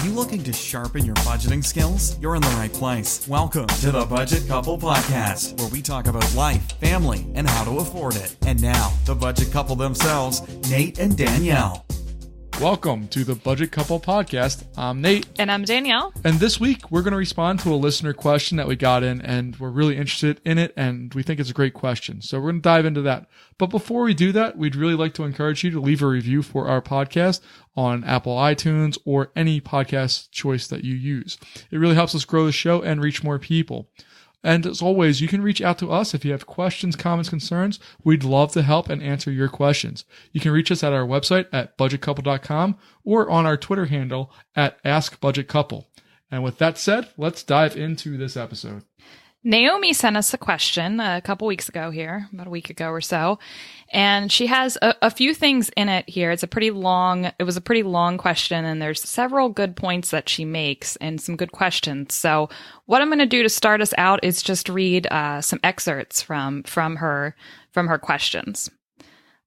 Are you looking to sharpen your budgeting skills? You're in the right place. Welcome to the Budget Couple Podcast, where we talk about life, family, and how to afford it. And now, the Budget Couple themselves, Nate and Danielle. Welcome to the Budget Couple Podcast. I'm Nate. And I'm Danielle. And this week, we're going to respond to a listener question that we got in, and we're really interested in it, and we think it's a great question. So we're going to dive into that. But before we do that, we'd really like to encourage you to leave a review for our podcast on Apple iTunes or any podcast choice that you use. It really helps us grow the show and reach more people. And as always, you can reach out to us if you have questions, comments, concerns. We'd love to help and answer your questions. You can reach us at our website at budgetcouple.com or on our Twitter handle at AskBudgetCouple. And with that said, let's dive into this episode. Naomi sent us a question a couple weeks ago here, about a week ago or so, and she has a few things in it here. It was a pretty long question, and there's several good points that she makes and some good questions. So what I'm going to do to start us out is just read some excerpts from her questions.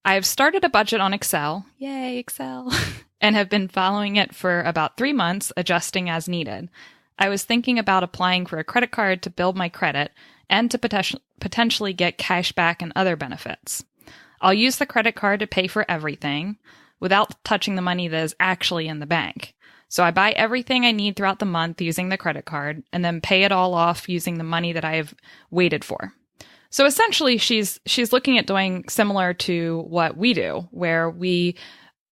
I've started a budget on Excel, yay Excel, and have been following it for about 3 months, adjusting as needed. I was thinking about applying for a credit card to build my credit and to potentially get cash back and other benefits. I'll use the credit card to pay for everything without touching the money that is actually in the bank. So I buy everything I need throughout the month using the credit card and then pay it all off using the money that I have waited for. So essentially, she's looking at doing similar to what we do, where we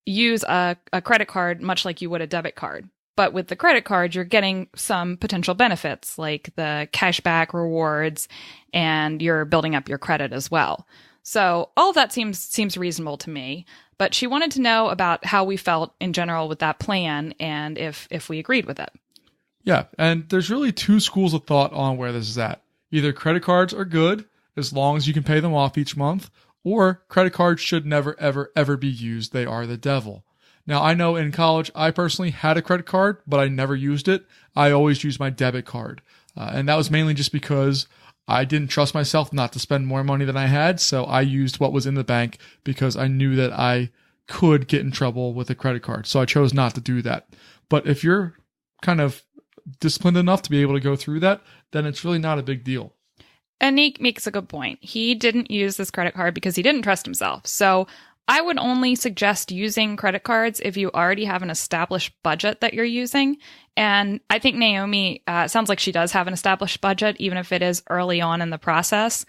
use a credit card much like you would a debit card. But with the credit card, you're getting some potential benefits like the cashback rewards, and you're building up your credit as well. So all of that seems reasonable to me. But she wanted to know about how we felt in general with that plan and if we agreed with it. Yeah, and there's really two schools of thought on where this is at. Either credit cards are good as long as you can pay them off each month, or credit cards should never, ever, ever be used. They are the devil. Now, I know in college, I personally had a credit card, but I never used it. I always used my debit card. And that was mainly just because I didn't trust myself not to spend more money than I had. So I used what was in the bank because I knew that I could get in trouble with a credit card. So I chose not to do that. But if you're kind of disciplined enough to be able to go through that, then it's really not a big deal. And Nick makes a good point. He didn't use this credit card because he didn't trust himself. So I would only suggest using credit cards if you already have an established budget that you're using. And I think Naomi sounds like she does have an established budget, even if it is early on in the process.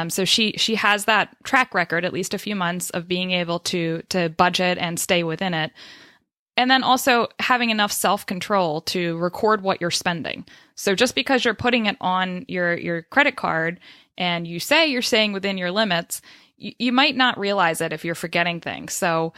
So she has that track record, at least a few months, of being able to budget and stay within it. And then also having enough self-control to record what you're spending. So just because you're putting it on your credit card and you say you're staying within your limits, you might not realize it if you're forgetting things. So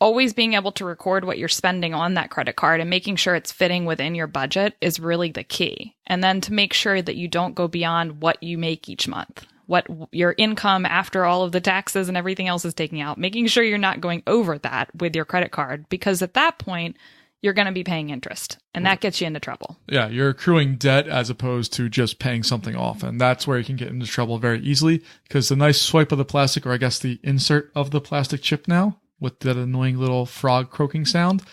always being able to record what you're spending on that credit card and making sure it's fitting within your budget is really the key. And then to make sure that you don't go beyond what you make each month, what your income after all of the taxes and everything else is taking out, making sure you're not going over that with your credit card, because at that point, you're going to be paying interest, and that gets you into trouble. Yeah, you're accruing debt as opposed to just paying something off, and that's where you can get into trouble very easily, because the nice swipe of the plastic, or I guess the insert of the plastic chip now, with that annoying little frog croaking sound,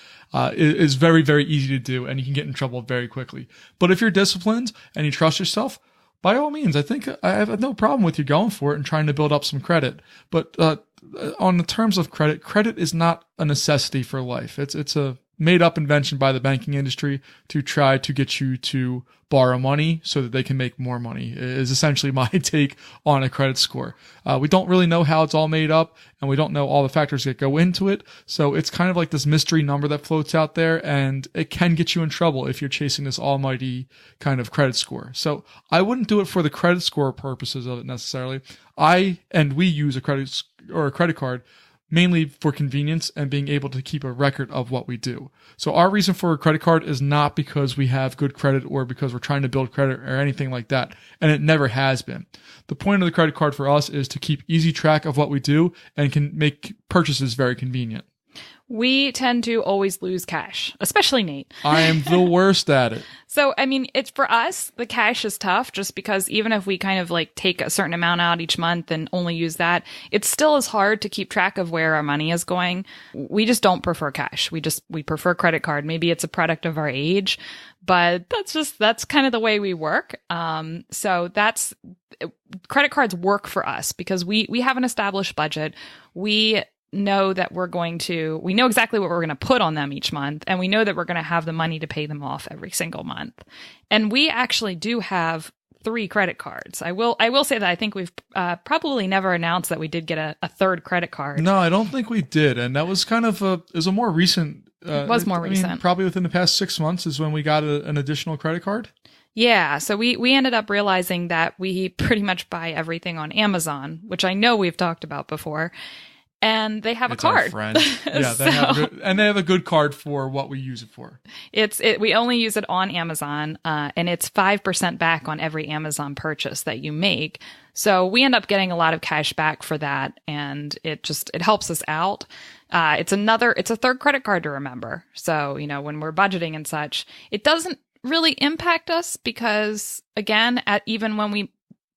is very, very easy to do, and you can get in trouble very quickly. But if you're disciplined and you trust yourself, by all means, I think I have no problem with you going for it and trying to build up some credit. But on the terms of credit is not a necessity for life. It's a made-up invention by the banking industry to try to get you to borrow money so that they can make more money, is essentially my take on a credit score. We don't really know how it's all made up, and we don't know all the factors that go into it. So it's kind of like this mystery number that floats out there, and it can get you in trouble if you're chasing this almighty kind of credit score. So I wouldn't do it for the credit score purposes of it necessarily. We use a credit card mainly for convenience and being able to keep a record of what we do. So our reason for a credit card is not because we have good credit or because we're trying to build credit or anything like that. And it never has been. The point of the credit card for us is to keep easy track of what we do and can make purchases very convenient. We tend to always lose cash, especially Nate. I am the worst at it. So, I mean, it's for us, the cash is tough just because even if we kind of like take a certain amount out each month and only use that, it still is hard to keep track of where our money is going. We just don't prefer cash. We prefer credit card. Maybe it's a product of our age, but that's kind of the way we work. So credit cards work for us because we have an established budget. We know that we know exactly what we're going to put on them each month, and we know that we're going to have the money to pay them off every single month. And we actually do have 3 credit cards. I will say that I think we've probably never announced that we did get a third credit card. No, I don't think we did. And that was kind of it was a more recent. It was more recent. Probably within the past 6 months is when we got an additional credit card. Yeah, so we ended up realizing that we pretty much buy everything on Amazon, which I know we've talked about before. And they have a card. Our friend. Yeah, they have a good card for what we use it for. We only use it on Amazon, and it's 5% back on every Amazon purchase that you make. So we end up getting a lot of cash back for that, and it helps us out. It's a third credit card to remember. So, when we're budgeting and such, it doesn't really impact us because, again,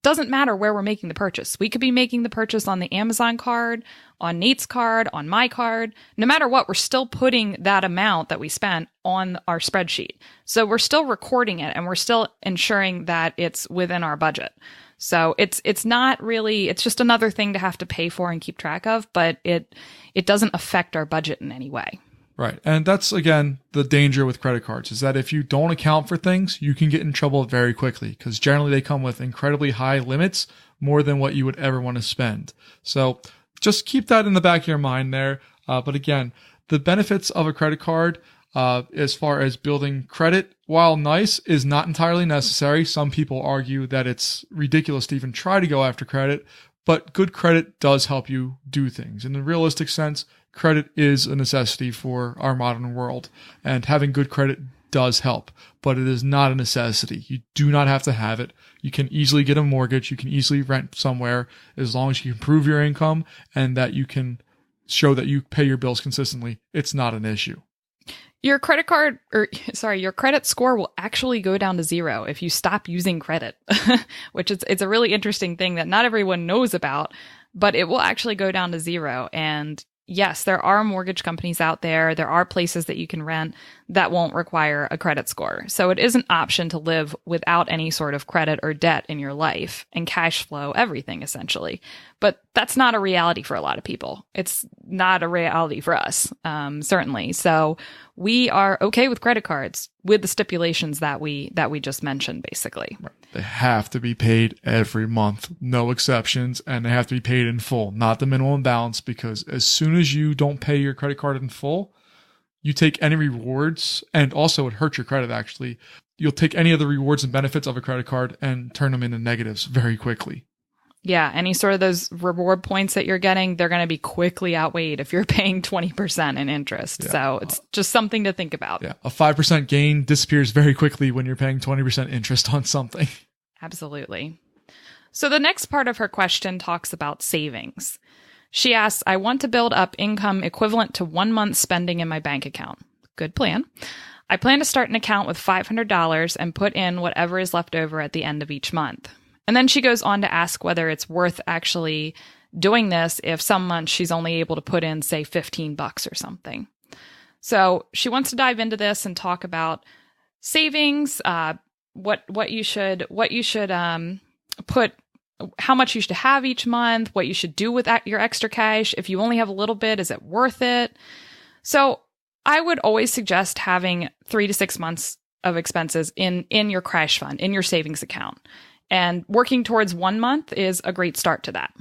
doesn't matter where we're making the purchase. We could be making the purchase on the Amazon card, on Nate's card, on my card. No matter what, we're still putting that amount that we spent on our spreadsheet. So we're still recording it and we're still ensuring that it's within our budget. So it's not really, it's just another thing to have to pay for and keep track of, but it doesn't affect our budget in any way. Right. And that's, again, the danger with credit cards is that if you don't account for things, you can get in trouble very quickly because generally they come with incredibly high limits, more than what you would ever want to spend. So just keep that in the back of your mind there. But again, the benefits of a credit card, as far as building credit, while nice, is not entirely necessary. Some people argue that it's ridiculous to even try to go after credit, but good credit does help you do things. In the realistic sense, credit is a necessity for our modern world, and having good credit does help, but it is not a necessity. You do not have to have it. You can easily get a mortgage. You can easily rent somewhere as long as you can prove your income and that you can show that you pay your bills consistently. It's not an issue. Your credit score will actually go down to 0 if you stop using credit, which it's a really interesting thing that not everyone knows about, but it will actually go down to 0. And yes, there are mortgage companies out there. There are places that you can rent that won't require a credit score. So it is an option to live without any sort of credit or debt in your life and cash flow everything, essentially. But that's not a reality for a lot of people. It's not a reality for us, certainly. So we are okay with credit cards with the stipulations that we just mentioned, basically. Right. They have to be paid every month, no exceptions, and they have to be paid in full, not the minimum balance, because as soon as you don't pay your credit card in full, you take any rewards, and also it hurts your credit, actually. You'll take any of the rewards and benefits of a credit card and turn them into negatives very quickly. Yeah, any sort of those reward points that you're getting, they're going to be quickly outweighed if you're paying 20% in interest. Yeah. So it's just something to think about. Yeah, a 5% gain disappears very quickly when you're paying 20% interest on something. Absolutely. So the next part of her question talks about savings. She asks, I want to build up income equivalent to 1 month's spending in my bank account. Good plan. I plan to start an account with $500 and put in whatever is left over at the end of each month. And then she goes on to ask whether it's worth actually doing this if some months she's only able to put in, say, $15 or something. So she wants to dive into this and talk about savings, what you should put, how much you should have each month, what you should do with your extra cash. If you only have a little bit, is it worth it? So I would always suggest having 3 to 6 months of expenses in your crash fund, in your savings account. And working towards 1 month is a great start to that.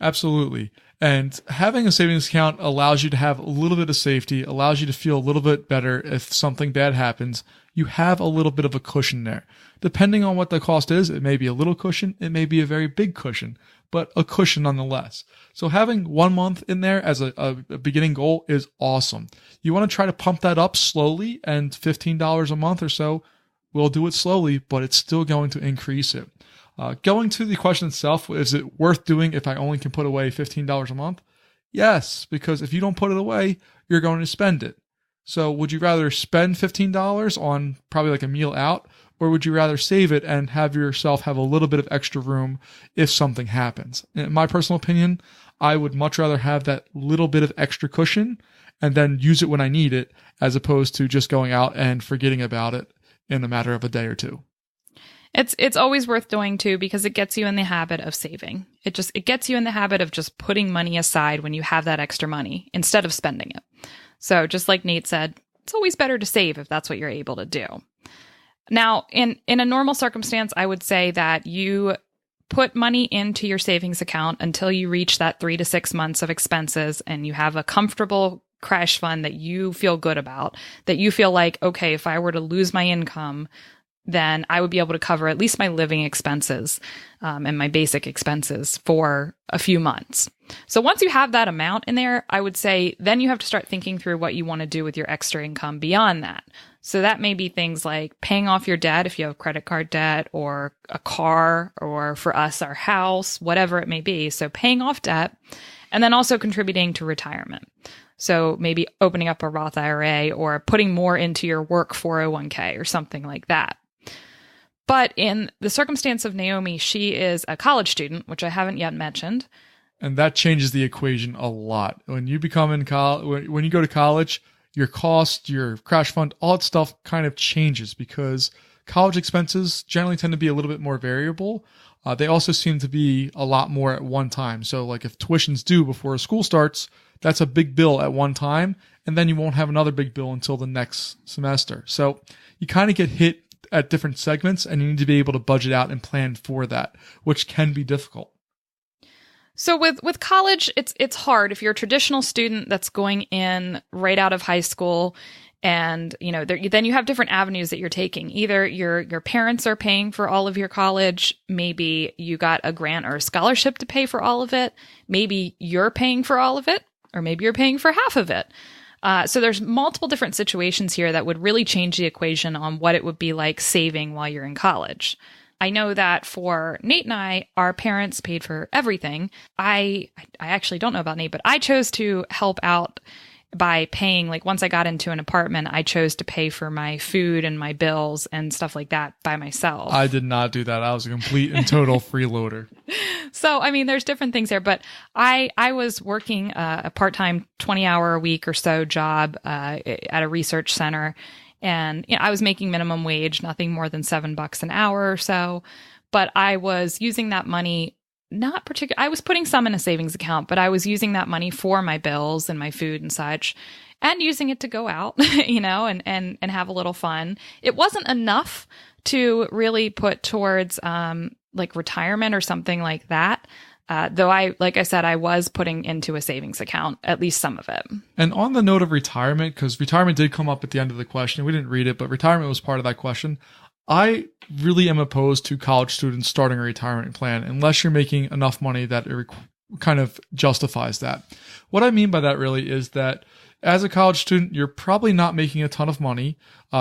Absolutely. And having a savings account allows you to have a little bit of safety, allows you to feel a little bit better if something bad happens. You have a little bit of a cushion there. Depending on what the cost is, it may be a little cushion, it may be a very big cushion, but a cushion nonetheless. So having 1 month in there as a beginning goal is awesome. You want to try to pump that up slowly, and $15 a month or so will do it slowly, but it's still going to increase it. Going to the question itself, is it worth doing if I only can put away $15 a month? Yes, because if you don't put it away, you're going to spend it. So would you rather spend $15 on probably like a meal out, or would you rather save it and have yourself have a little bit of extra room if something happens? In my personal opinion, I would much rather have that little bit of extra cushion and then use it when I need it, as opposed to just going out and forgetting about it in a matter of a day or two. It's always worth doing too, because it gets you in the habit of saving. It gets you in the habit of just putting money aside when you have that extra money instead of spending it. So just like Nate said, it's always better to save if that's what you're able to do. Now, in a normal circumstance, I would say that you put money into your savings account until you reach that 3 to 6 months of expenses and you have a comfortable crash fund that you feel good about, that you feel like, okay, if I were to lose my income, then I would be able to cover at least my living expenses and my basic expenses for a few months. So once you have that amount in there, I would say then you have to start thinking through what you want to do with your extra income beyond that. So that may be things like paying off your debt if you have credit card debt or a car, or for us, our house, whatever it may be. So paying off debt, and then also contributing to retirement. So maybe opening up a Roth IRA or putting more into your work 401k or something like that. But in the circumstance of Naomi, she is a college student, which I haven't yet mentioned. And that changes the equation a lot. When you become in college, when you go to college, your cost, your crash fund, all that stuff kind of changes, because college expenses generally tend to be a little bit more variable. They also seem to be a lot more at one time. So like if tuition's due before school starts, that's a big bill at one time, and then you won't have another big bill until the next semester. So you kind of get hit at different segments, and you need to be able to budget out and plan for that, which can be difficult. So with college, it's hard if you're a traditional student that's going in right out of high school, and then you have different avenues that you're taking. Either your parents are paying for all of your college, maybe you got a grant or a scholarship to pay for all of it, maybe you're paying for all of it, or maybe you're paying for half of it. So there's multiple different situations here that would really change the equation on what it would be like saving while you're in college. I know that for Nate and I, our parents paid for everything. I actually don't know about Nate, but I chose to help out by paying, like once I got into an apartment, I chose to pay for my food and my bills and stuff like that by myself. I did not do that. I was a complete and total freeloader. So, I mean, there's different things there, but I was working a part-time 20-hour a week or so job at a research center. And I was making minimum wage, nothing more than $7 an hour or so. But I was using that money, I was putting some in a savings account, but I was using that money for my bills and my food and such, and using it to go out, and have a little fun. It wasn't enough to really put towards like retirement or something like that. Though like I said, I was putting into a savings account, at least some of it. And on the note of retirement, because retirement did come up at the end of the question, we didn't read it, but retirement was part of that question. I really am opposed to college students starting a retirement plan unless you're making enough money that it kind of justifies that. What I mean by that really is that as a college student, you're probably not making a ton of money.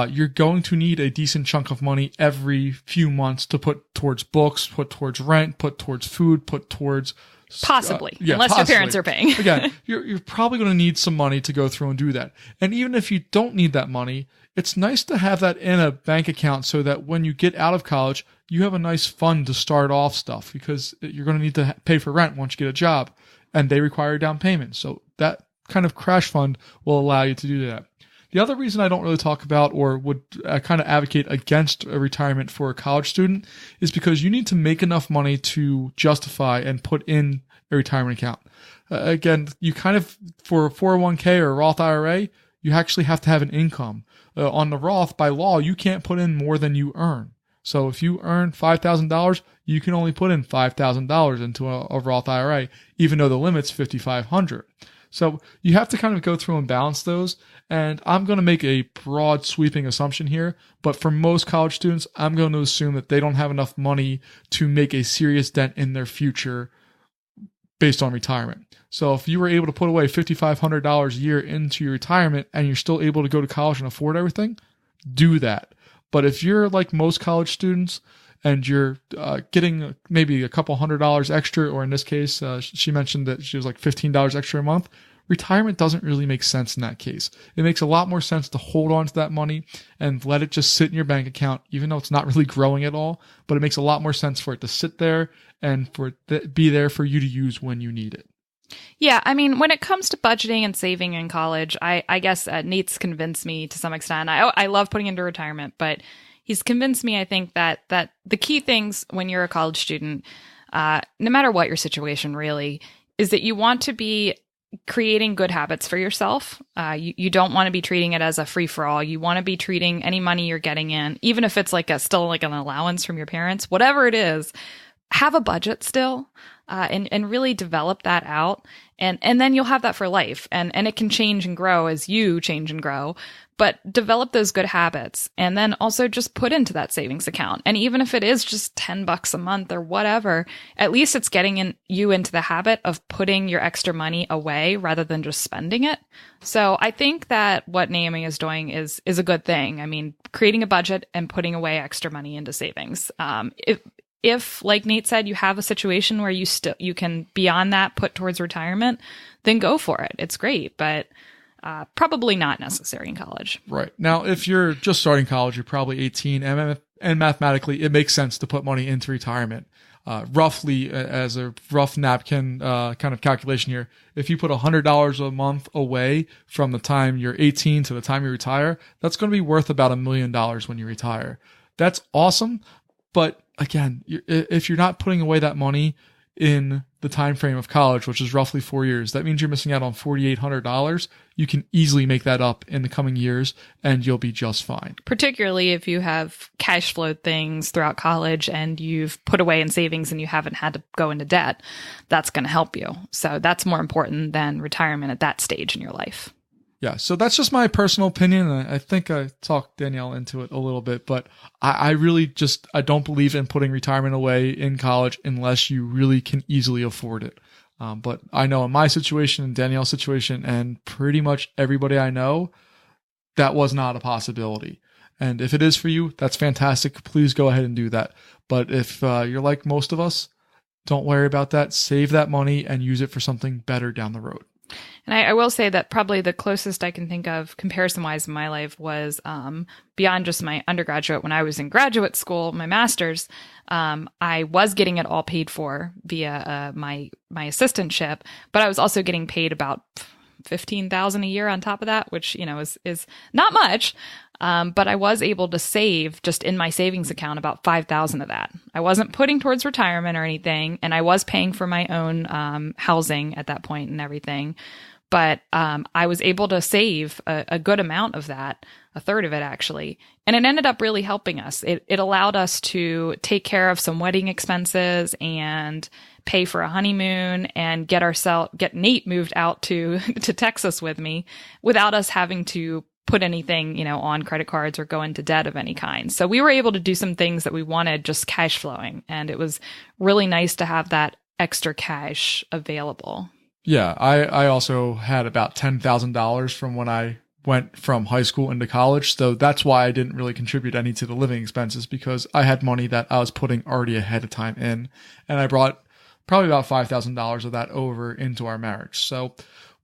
You're going to need a decent chunk of money every few months to put towards books, put towards rent, put towards food, put towards... Possibly, unless possibly. Your parents are paying. Again, you're probably going to need some money to go through and do that. And even if you don't need that money, it's nice to have that in a bank account so that when you get out of college, you have a nice fund to start off stuff, because you're going to need to pay for rent once you get a job, and they require a down payment. So that kind of crash fund will allow you to do that. The other reason I don't really talk about or would kind of advocate against a retirement for a college student is because you need to make enough money to justify and put in a retirement account. Again, you kind of, for a 401k or a Roth IRA, you actually have to have an income. On the Roth, by law, you can't put in more than you earn. So if you earn $5,000, you can only put in $5,000 into a Roth IRA, even though the limit's $5,500. So you have to kind of go through and balance those. And I'm going to make a broad sweeping assumption here, but for most college students, I'm going to assume that they don't have enough money to make a serious dent in their future based on retirement. So if you were able to put away $5,500 a year into your retirement and you're still able to go to college and afford everything, do that. But if you're like most college students and you're getting maybe a couple $100 extra, or in this case, she mentioned that she was like $15 extra a month. Retirement doesn't really make sense in that case. It makes a lot more sense to hold on to that money and let it just sit in your bank account, even though it's not really growing at all. But it makes a lot more sense for it to sit there and for it to be there for you to use when you need it. Yeah, I mean, when it comes to budgeting and saving in college, I guess Nate's convinced me to some extent. I love putting into retirement, but he's convinced me, I think, that the key things when you're a college student, no matter what your situation really, is that you want to be creating good habits for yourself. You don't want to be treating it as a free-for-all. You want to be treating any money you're getting in, even if it's still like an allowance from your parents, whatever it is, have a budget still, and really develop that out. And then you'll have that for life. And it can change and grow as you change and grow, but develop those good habits and then also just put into that savings account. And even if it is just $10 a month or whatever, at least it's getting you into the habit of putting your extra money away rather than just spending it. So I think that what Naomi is doing is a good thing. I mean, creating a budget and putting away extra money into savings. If, like Nate said, you have a situation where you can beyond that put towards retirement, then go for it. It's great, but probably not necessary in college. Right. Now, if you're just starting college, you're probably 18, and mathematically, it makes sense to put money into retirement. Roughly, as a rough napkin kind of calculation here, if you put $100 a month away from the time you're 18 to the time you retire, that's going to be worth about $1 million when you retire. That's awesome, but again, if you're not putting away that money in the time frame of college, which is roughly 4 years, that means you're missing out on $4,800. You can easily make that up in the coming years, and you'll be just fine. Particularly if you have cash flow things throughout college and you've put away in savings and you haven't had to go into debt, that's going to help you. So that's more important than retirement at that stage in your life. Yeah, so that's just my personal opinion. I think I talked Danielle into it a little bit, but I really I don't believe in putting retirement away in college unless you really can easily afford it. But I know in my situation and Danielle's situation and pretty much everybody I know, that was not a possibility. And if it is for you, that's fantastic. Please go ahead and do that. But if you're like most of us, don't worry about that. Save that money and use it for something better down the road. And I will say that probably the closest I can think of comparison-wise in my life was beyond just my undergraduate. When I was in graduate school, my master's, I was getting it all paid for via my assistantship, but I was also getting paid about $15,000 a year on top of that, which is not much. But I was able to save just in my savings account about $5,000 of that. I wasn't putting towards retirement or anything, and I was paying for my own housing at that point and everything. But I was able to save a good amount of that, a third of it actually, and it ended up really helping us. It allowed us to take care of some wedding expenses and pay for a honeymoon and get Nate moved out to Texas with me without us having to put anything, on credit cards or go into debt of any kind. So we were able to do some things that we wanted just cash flowing. And it was really nice to have that extra cash available. Yeah. I also had about $10,000 from when I went from high school into college. So that's why I didn't really contribute any to the living expenses, because I had money that I was putting already ahead of time in. And I brought probably about $5,000 of that over into our marriage. So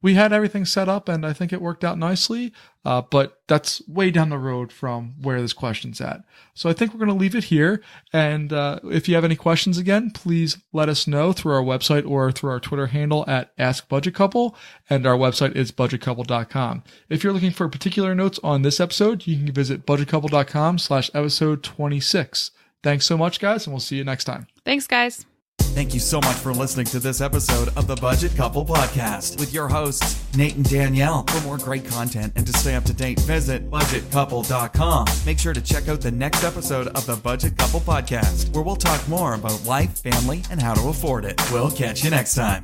we had everything set up, and I think it worked out nicely, but that's way down the road from where this question's at. So I think we're going to leave it here, and if you have any questions again, please let us know through our website or through our Twitter handle at AskBudgetCouple, and our website is budgetcouple.com. If you're looking for particular notes on this episode, you can visit budgetcouple.com/episode 26. Thanks so much, guys, and we'll see you next time. Thanks, guys. Thank you so much for listening to this episode of the Budget Couple Podcast with your hosts, Nate and Danielle. For more great content and to stay up to date, visit budgetcouple.com. Make sure to check out the next episode of the Budget Couple Podcast, where we'll talk more about life, family, and how to afford it. We'll catch you next time.